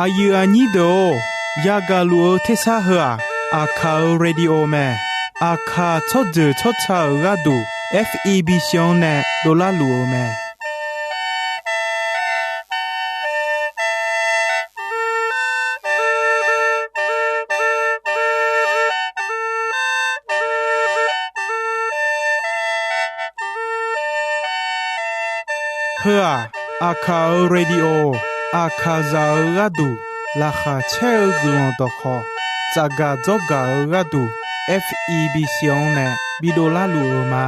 อายุอันนี้โดยากาลัวเทสาหัวอาคาเรดิโอแมอาคาชดเจอชดชาระดู FEB ชงเนโดลาลัวแมเพื่ออาคาเรดิโออาคาซาระดูลาคาเชลกลอนตอคอจากาจอการะดู FEB ชงเนบิโดลาลัวมา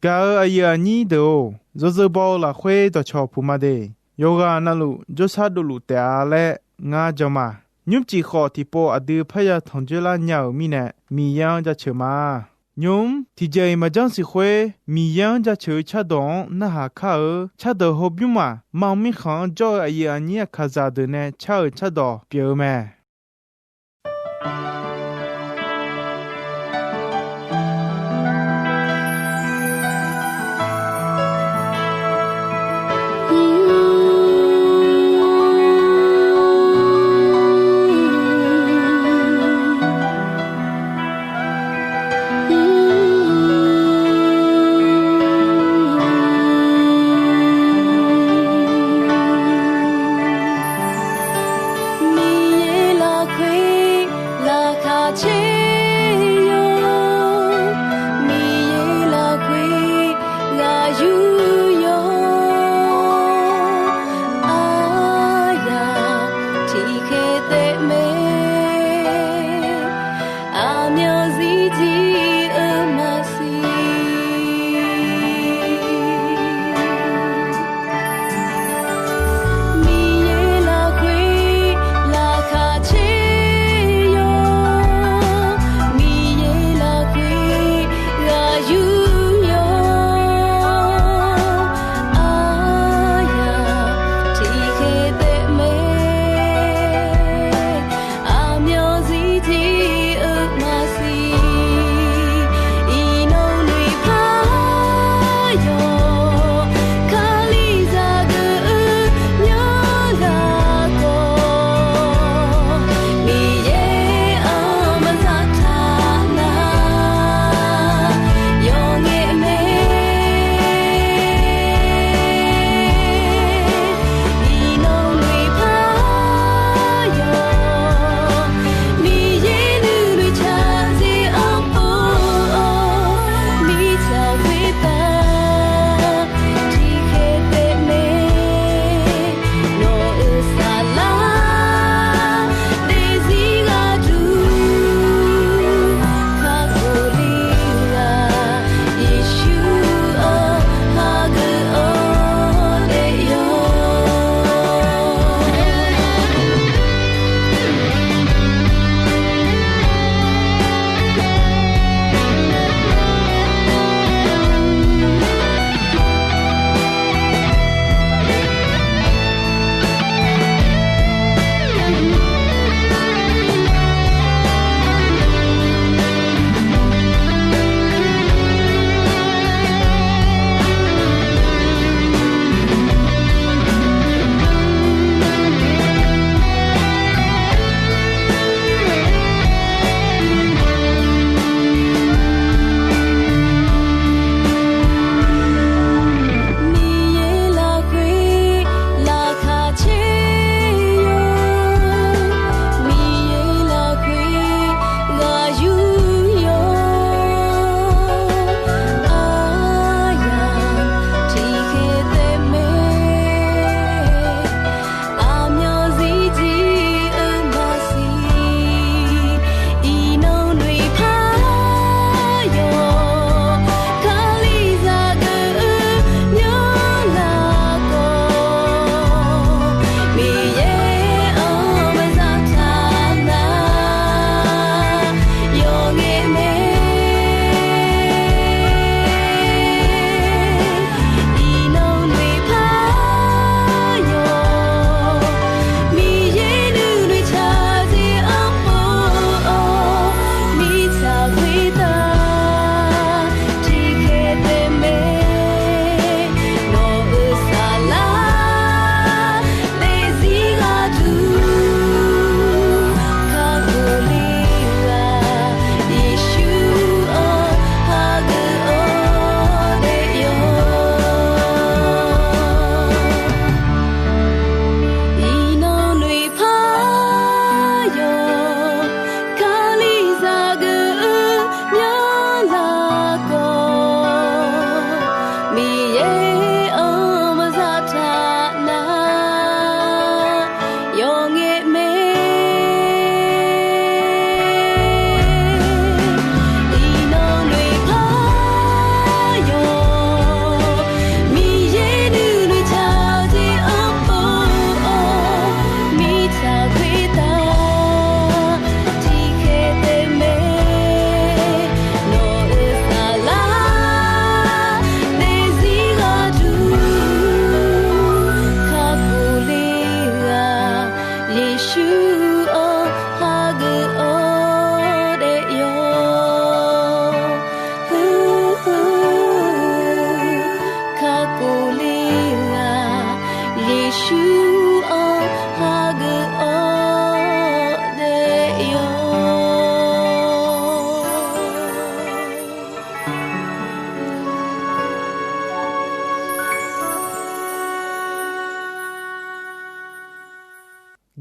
กาอายุอันนี้โดโจโจบอลาเควตอชอพูมาเดโยกานาลุโจซาดูลุเตอาเลงาจามายุมจีขอที่โปอดือพยาทองเจลาเหนียวมีเนมียังจะเชมายุมที่เจมาจังสิเควมียังจะเชชะดองนะหาคาชะดอฮบยุมามังมิขังจออายุอันนี้คาซาเดเนชะชะดอเปียวแม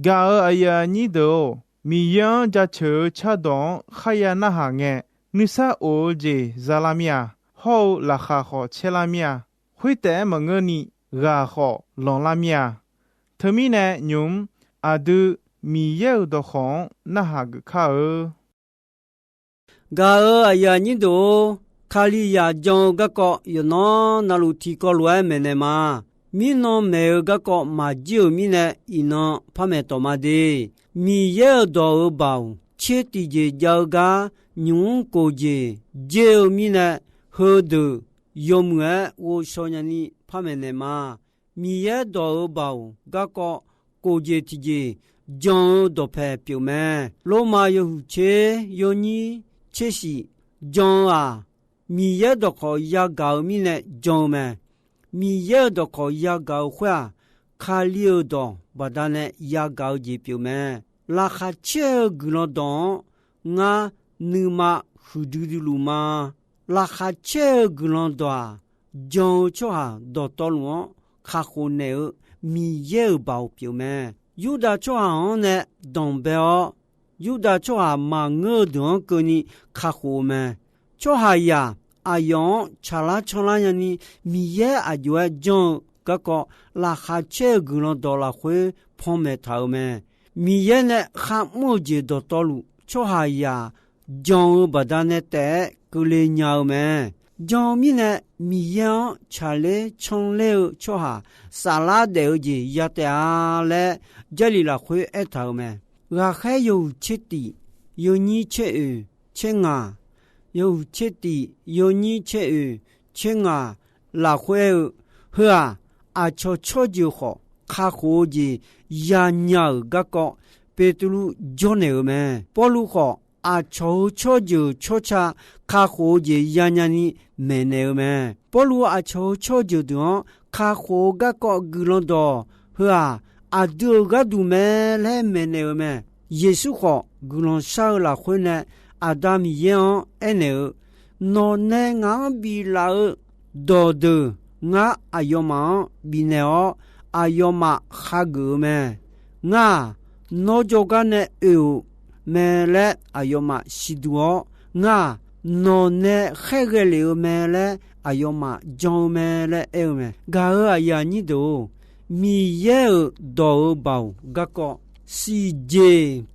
กาอายานีโดมียังจะเชอชาดองขยานาหาเงนิสาโอเจซาลามียฮอลาคาขอเชลามียหุยแต่มงนี่กาขอลองลามียเธอมีแนยุมอาดูมีเยอดของนาหากข้ากาอายานีโดคาลิยาจงกะก็ยนอนาลุทีก็รวยเมเนมามีนอเมกะก็มาจิวมีเนอินอพะเมตอมาเดมีเยอดอเบาเชติเจจากายุงโกเจเจอมีเนเฮดยมเงโอชอญานีพะเมเนมามีเยอดอเบากะก็โกเจติเจจงดอเพปิวเมโลมายูเชโยนีเชชิจงอามีเยดขอยากามีเนจงแมมีเยดขอยากาขวาคาลิโอดอบาดาเนยากาจีปิวแมลาคาเชกนดองานึมาฟุดูดูลูมาลาคาเชกนดอจงชัวดอตอลวคาโคเนมีเยบาวปิวแมยูดาชัวเนดองเบอยูดาชัวมาเงดงกนี่คาโคแมชัวหายาอายองชาลาชลายานีมีเยอาจวยจงก็ลาคาเชกนดอลาควยพอมเมทาวแมมีเยเนขามโจดตอลุชัวหายาจงบดาเนแต่กุเลญาวแมจงมีเนมีเยชาเลชงเลชัวหาสาลาเดอจียาเตอาเลจลิลาควยเอทาวแมราแค่อยู่เชติยูนีเชเชงา有切地有你切切啊拉回呵啊悄悄就好卡好的呀鸟个个别都路叫那个么保路好啊悄悄就悄悄卡好的呀呀你没那个么保路啊悄悄就的卡好个个个啷多呵啊都个都没来没那个么耶稣好个啷少了回来อาดามีเยอเอเนอนอนเนงาบีลาดอดงาอายอมาบีเนออายอมาขากเมงาโนจกันเนเอวเมเลอายอมาชิดัวงานอนเนเขเกเลเมเลอายอมาจอเมเลเอวเมกาอายานิโดมีเยอดอเบากะก็ซีเจ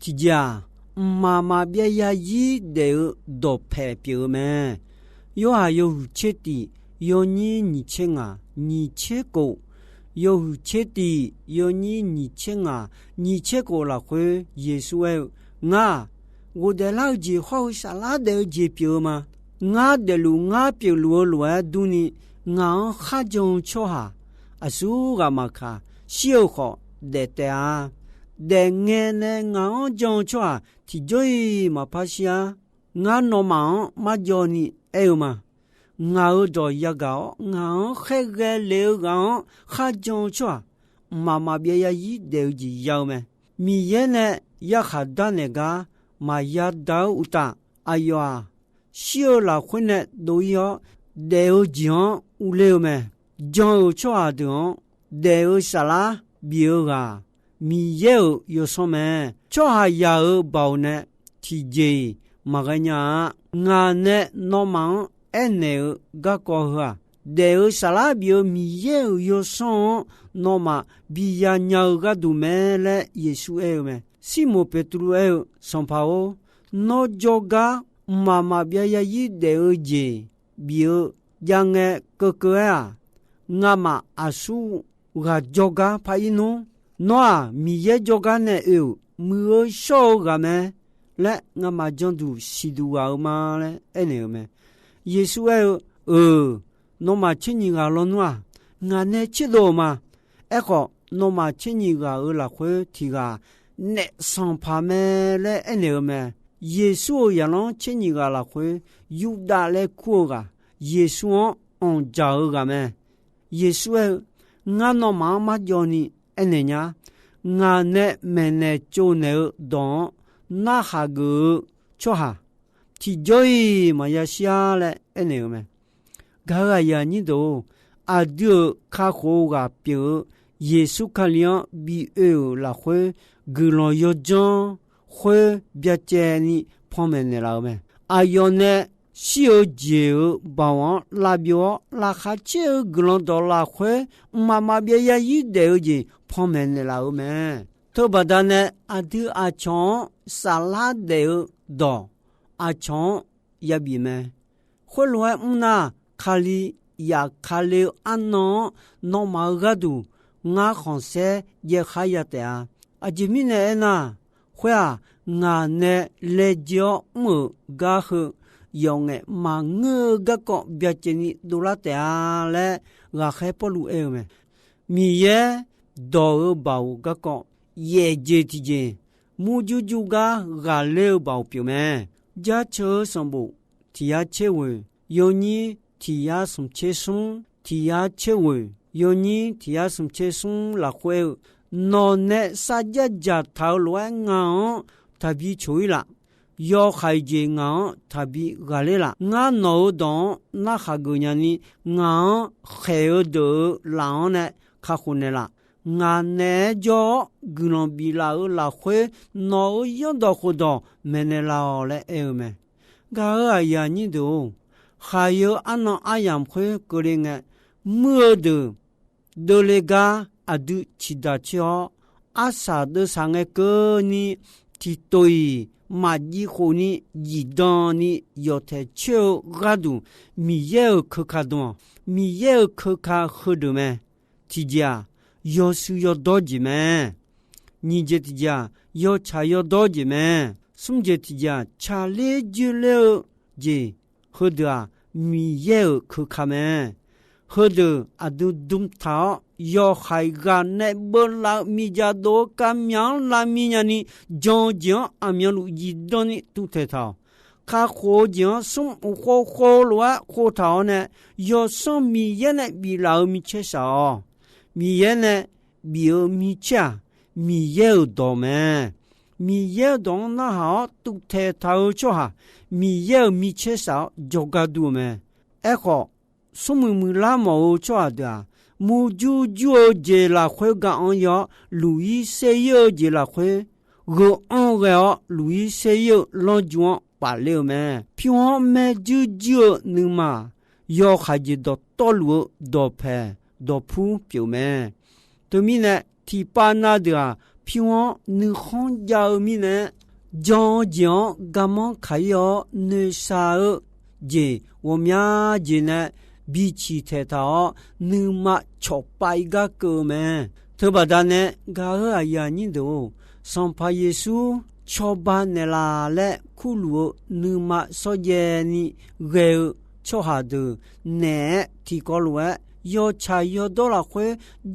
ติจามามาเบียยายีเดอดอเพเปียวแมโยอาโยเชติโยนีนิเชงานิเชโกโยเชติโยนีนิเชงานิเชโกลาเควเยซูเองา我的老姐好啥拉的姐表嘛我的路我表路路都你我哈中错哈啊苏个嘛卡小好的的啊แต่เงินเงาจงชัวที่จ่อยมาพัชยางานนมามาจอนี่เอวมาเงาดอยากาเงาเขกเลวเงาข้าจงชัวมาเบียยีเดียวจียาวไหมมีเยเนยาขัดด้านเนกามายาดาวอุตาอายาเชื่อละคนเนดูยอเดียวจีฮอุเลวไหมจงชัวเดียวเดียวสลาเบียวกามีเยออยู่สมัยช่วยยาเบาเนที่เจมากันยางานเนนอมังเอเนก็ก็หัวเดี๋ยวสลาบิโอมีเยออยู่สองนอมาบิยาญาก็ดูเมเลเยซูเอเมซิโมเปตรูเอสัมภาวโนจกามาบิยายีเดี๋ยวเจบิโอยังเงก็เกองามาอาสูกาจกาพายิโนนัวมีเยจกันเนเอวมือโชกันเมและงามาจันดูสิดูเอามาเลเอเนเมเยซูนอมาเชนิกาลนัวงานเนชิโดมาเอก็นอมาเชนิกาละควยทีกาเนสัมภาเมเลเอเนเมเยซูยาลอนเชนิกาละควยยูดาเลคูกาเยซูอนจากันเมเยซูงานนอมาจอนี่เอเนญางานเนเมเนโจเนดอนนาฮากุชัวฮาที่จอยมายาชิอาเลเอเนเมกาลายานิโดอาดูคาโคกาเปียว耶稣看了比尔拉会格罗有章会别介你旁边的老们阿有呢小姐把我拉表拉哈切格罗到拉会妈妈别也一点的旁边的老们特别的呢阿弟阿强沙拉的到阿强也比们会来那卡里呀卡里安诺诺马格杜nga khonse ye khayate a ajimine na khwa nga ne lejo mu ga khu yonge ma nge ga ko byachini dulate a le ga khe polu e me mi ye do ba ga ko ye je ti je mu ju ju ga le ba pyu me ja che sombu ti ya che we yoni ti ya sum che sum ti ya che we yoni tia sum che sum la khwe no ne sa ja ja thao lwa nga tabi chui la yo khai je nga tabi gale la nga no don na kha gu nya ni nga khe de la ne kha khune la nga ne jo gunon bi la khwe no yo do khu do mene la le e me ga ya ni do kha yo an ayam khwe ko le nga mưa de lega adu chidachio asa de sange ko ni titoi maji khoni yidani yote cho gadu mi ye khakadon mi ye khaka khudume tija yosu yodoji me ni je tija yo cha yodoji me sumje tija chale jule je khudwa mi ye khakame hode adu dum tha yo khai ga ne bo la mi ja do kam yang la mi nya ni jon jon amyan lu ji don ni tu the tha kha kho jon sum kho kho lo kho tha ne yo sum mi ye ne bi la mi che sa mi ye ne bi mi cha mi ye do me mi ye do na ha tu the tha cho ha mi ye mi che sa jo ga du me e kho sumu mu la mo cho da mu ju ju je la khwe ga on yo lui se yo je la khwe go on ga lui se yo lo juan pa le me pion me ju ju nu ma yo kha ji do to lu do phe do phu pyo me to mi ne ti pa na da pion nu khon ja mi ne jon jon ga mon kha yo ne sa je wo mya je ne bi chi the ta nu ma chop pai ga ko me to ba da ne ga ya ni do son pa yesu choba ne la le khu lu nu ma so je ni ge cho ha de ne ti ko lu yo cha yo do la khwe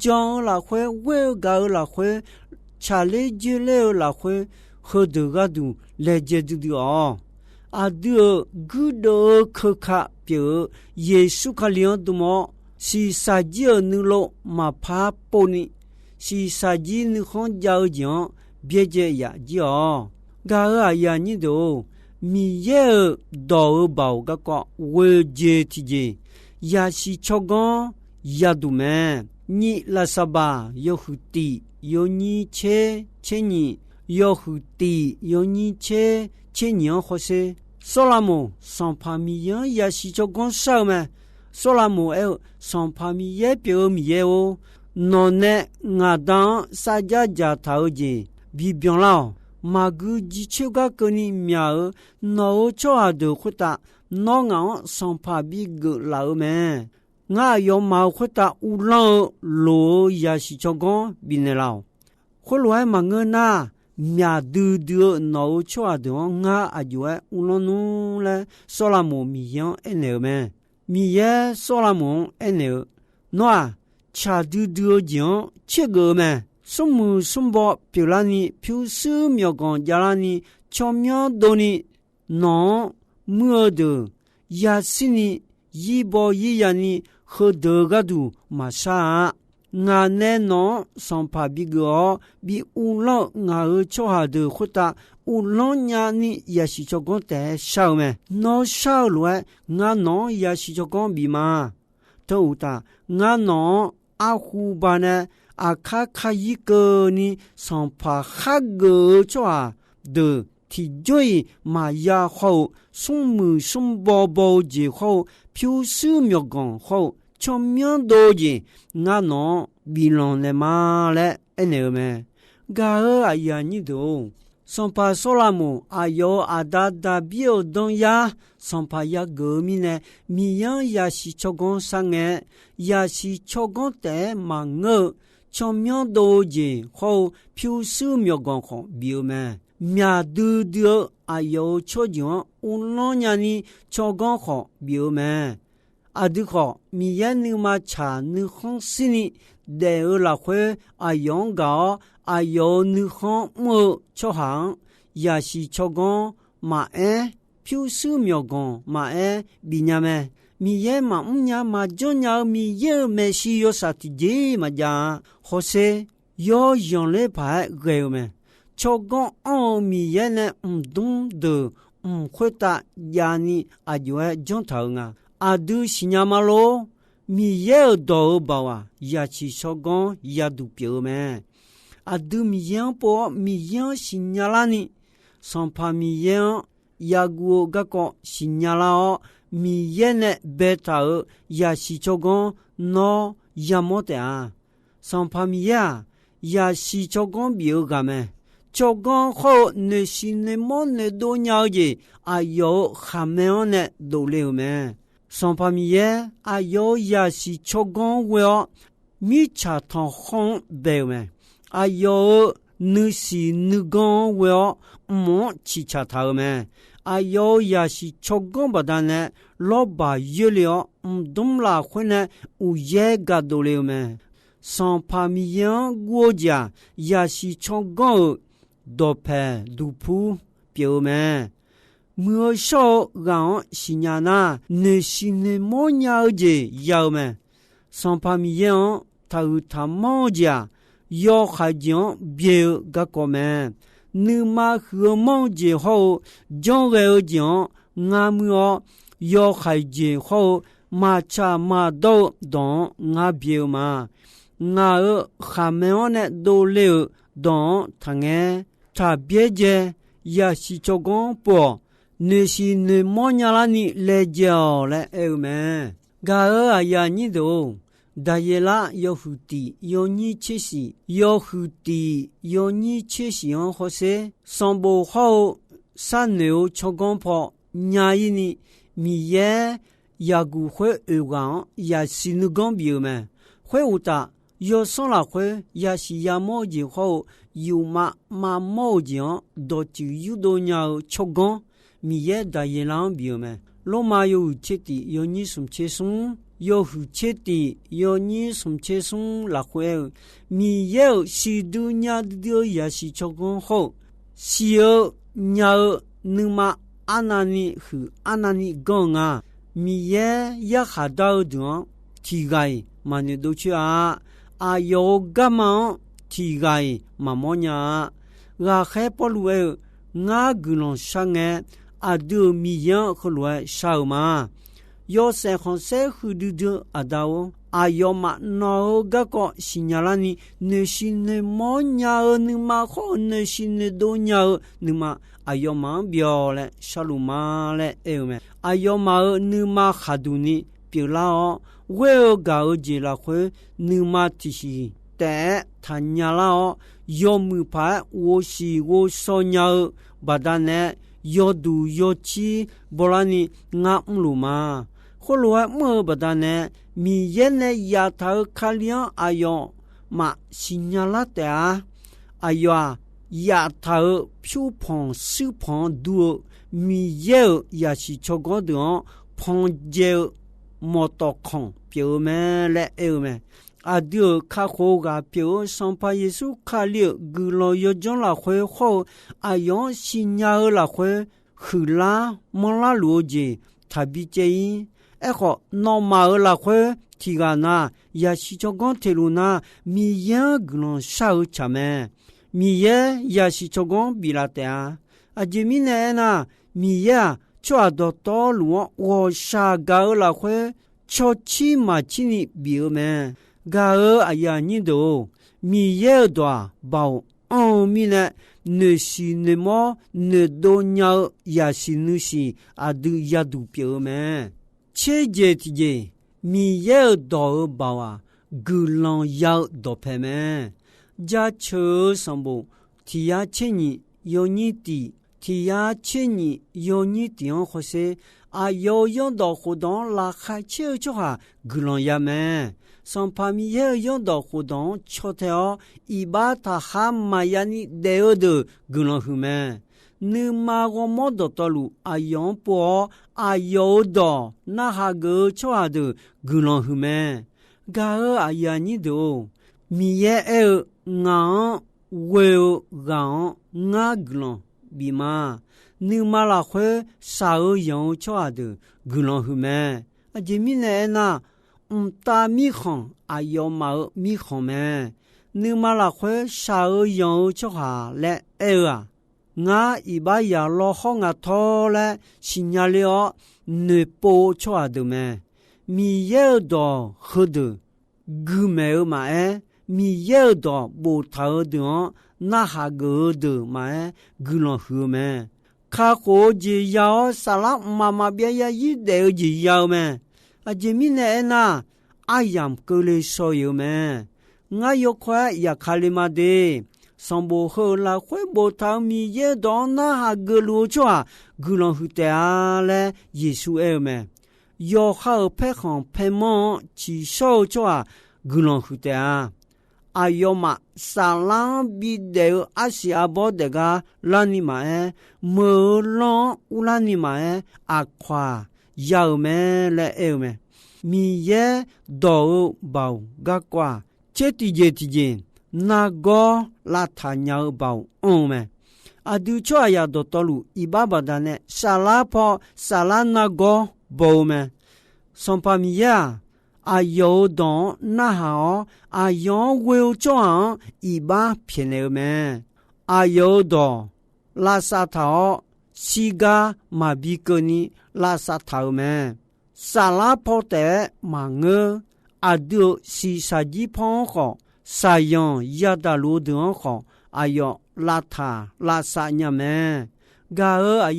jong la khwe we ga la khwe cha le je le la khwe ho de ga du le je du du a de good kha pyo yesu khalion du mo si sa ji nu lo ma pha po ni si sa ji nu khon jao jian bie je ya ji ga ya ni do mi ye do ba ga ko we je ti je ya si chogon ya du me ni la saba yo huti yo ni che ni yo huti yo ni che ni ho se Solamo son pamiyan ya si chogon sa me Solamo son pamiye pyo mi ye o non ne nga dan sa ja ja ta je bi byon la ma gu ji che ga ko ni mya no cho a de khuta no nga son pa bi gu la me nga yo ma khuta u lo ya si chogon bi ne la kho lo ma ngna mya du no cho de nga ajue ulonu le solamo miyan ene me miye solamo ene no cha du jian che ge me sumu sumbo pilani pyu su myo gon jalani chomyo doni no mu de yasini yibo yiyani khode ga du ma sha nga ne no son pa bi go bi u lo nga cho ha de khuta u lo nya ni ya shi cho gon te shao me no shao lo nga no ya shi cho gon bi ma to ta nga no a hu ba ne 阿卡卡伊个呢上帕哈个抓的体罪马亚后松木松包包节后飘丝苗光后全面多节那侬比朗的马来那么噶阿呀你都上帕索拉姆阿有阿达达表东亚上帕呀个米呢米样呀是超光上眼呀是超光的忙我全面多节后飘丝苗光后表么面对的阿有超讲乌老年的超光后表么阿对好米样你嘛查你红心里得了会阿用高阿有你红么超行也是超光嘛飘丝苗光嘛比伢么米耶嘛伢嘛就伢米耶没是有啥子节嘛呀或是有用来排个么超光米耶呢懂得会打呀你阿就讲头啊阿都是伢嘛咯米耶都包啊也是超光也都表么阿都米耶波米耶是伢啦呢上怕米耶呀古个个是伢啦哦米耶呢贝塔也是超光喏也没得啊上怕米耶也是超光表个么超光后你是你么你都了解啊有还没有呢都了么上怕米耶啊有也是超光我米茶汤红白么啊有你是你讲我么吃茶头么啊有也是超光不但呢老把月了懂啦会呢有也个都了么上怕米耶国家也是超光多拍多铺表么莫少让是伢那你是你么了解要么上怕米耶他有他么家要还讲别个个么你嘛和么节后讲个讲俺们要还节后嘛查嘛都懂俺别嘛俺还没有呢都了懂他个他别节也是做工不你是你么伢啦你来叫来么噶呀你都大爷啦要胡地要你切西要胡地要你切西样好些上不好三牛超光跑伢一呢米耶也古会二讲也是你讲表么会有的要上来会也是也冇以后有嘛冇讲到就有多鸟超光米耶大爷啦表么罗马有切地要你什么切松有胡切地有你什么切松来回米有是度伢的也是超光好是有伢你嘛阿那尼和阿那尼讲啊米也下到的体改嘛你都去啊啊有干嘛体改嘛么伢我还不如我个人上个啊都米样和来少嘛有些行些胡的啊到啊有嘛那个个是伢啦你是你么伢你嘛好你是你都伢你嘛啊有嘛表嘞小路嘛嘞么啊有嘛你嘛哈杜你表啦哦我搞这啦会你嘛提是แต่他伢啦哦有没牌我是我所伢巴达呢有度有气不然你俺唔路嘛后来么不但呢米耶呢丫头看亮哎呦嘛新伢啦的啊哎呦啊丫头漂胖瘦胖多米耶也是超高的胖就莫多空表面来么啊丢卡好个表上把耶稣看了个老有种啦会好哎呦新伢啦会去啦莫啦逻辑他比这好那么啦会提个那也是超高铁路那米耶个人少吃么米耶也是超高比啦的啊这米呢米耶抓到道路我下高啦会超起嘛起你比么噶哎呀你都米耶多包米呢你是你么你都鸟也是你是都也都表咩切节节米耶多包古浪要多拍咩加车上部提亚切你有你的提亚切你有你的或是有用到活动拉开切就哈古浪也咩上帕米耶用到活动确条一把他哈玛亚尼得的古浪후咩你妈我么的道路用波有的那哈个就哈的古浪후咩ga ya ni do mi ye nga we ga nga glon bi ma ni ma la khwe sa yo chwa de glon hu me a je mi ne na ta mi khon yo ma mi khon me ni ma la khwe sa yo chwa le nga i ba ya lo ho nga tho le signal yo ne po chwa de me mi ye do khode gu me ma mi ye do bo tha de na ha ge de ma gu lo hu me kha ko ji ya sa la ma ma bia ya yi de ji ya me a ji mi ne na ayam ko le so yo me nga yo kwa ya khalima de sambo ho la khwe bo tha mi ye do na ha ge lu chwa gu lo hu te a le yesu me yo hao pe khon pe mo chi shou chwa gulon khute ayoma salam bi de asia bo de ga lani ma mo lon ulani ma akwa yao me le me mi ye do bao ga kwa cheti je na go la tha nya bao on me adu chwa ya do tolu ibaba da ne sala po sala na go bo me son pamia yo don na ha yo will chuan i ba pian le me yo do la sa tha si ga ma bi ko ni la sa tha me sala po te ma nge adu si sa ji phong kho sa yon ya da lu de kho yo la tha la sa nya me ga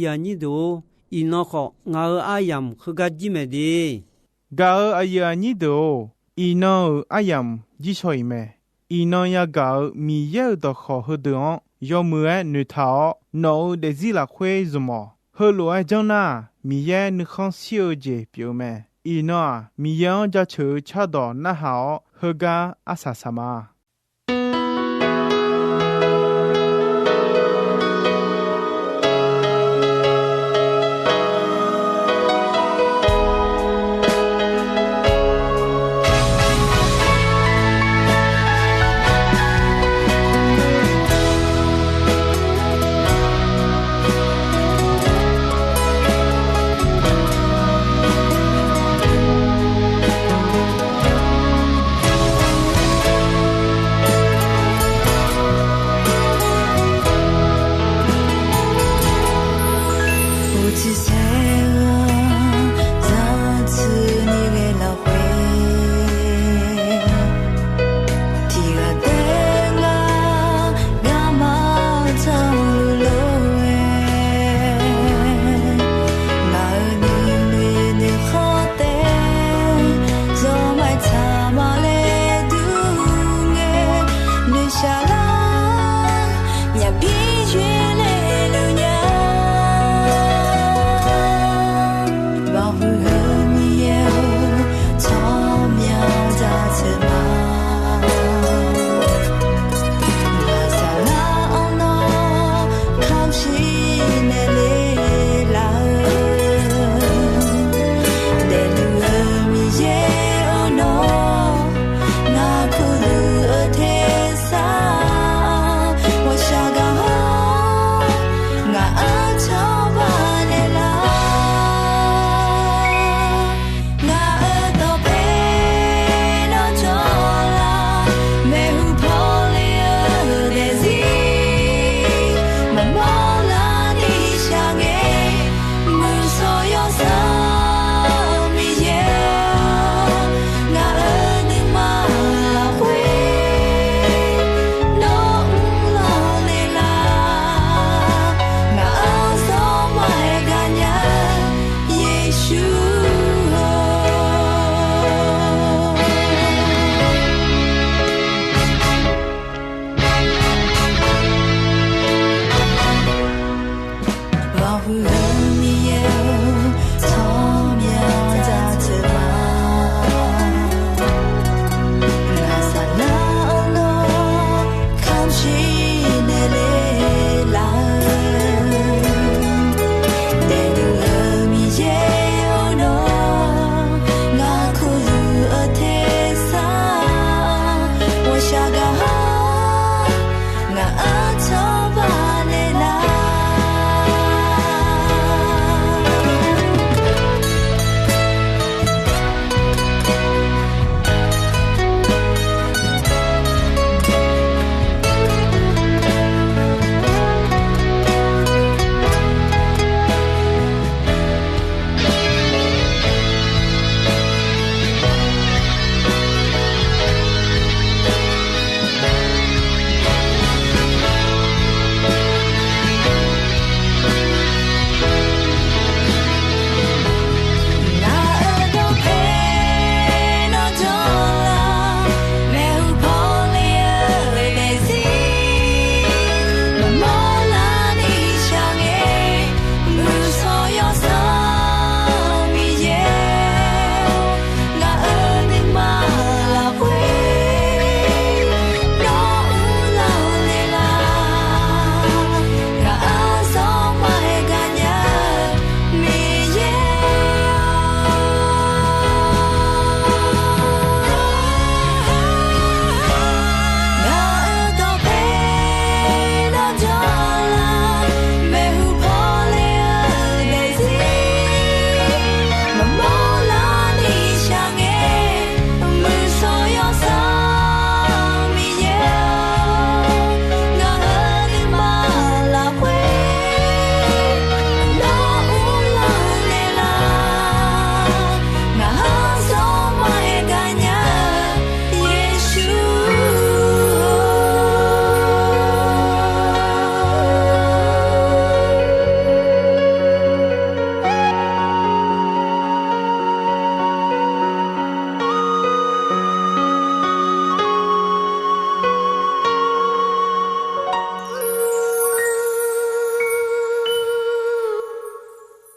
ya ni do ino kho nga ayam khaga ji me de ga aya ni do ino ayam ji choi me ino ya ga mi ye do kho hu de yo mu nu tha no de zi la khwe zumo ho lo a jong na mi ye nu khon siu je pyo me ino mi ye ja chu cha do na ha ho ga asa sama 能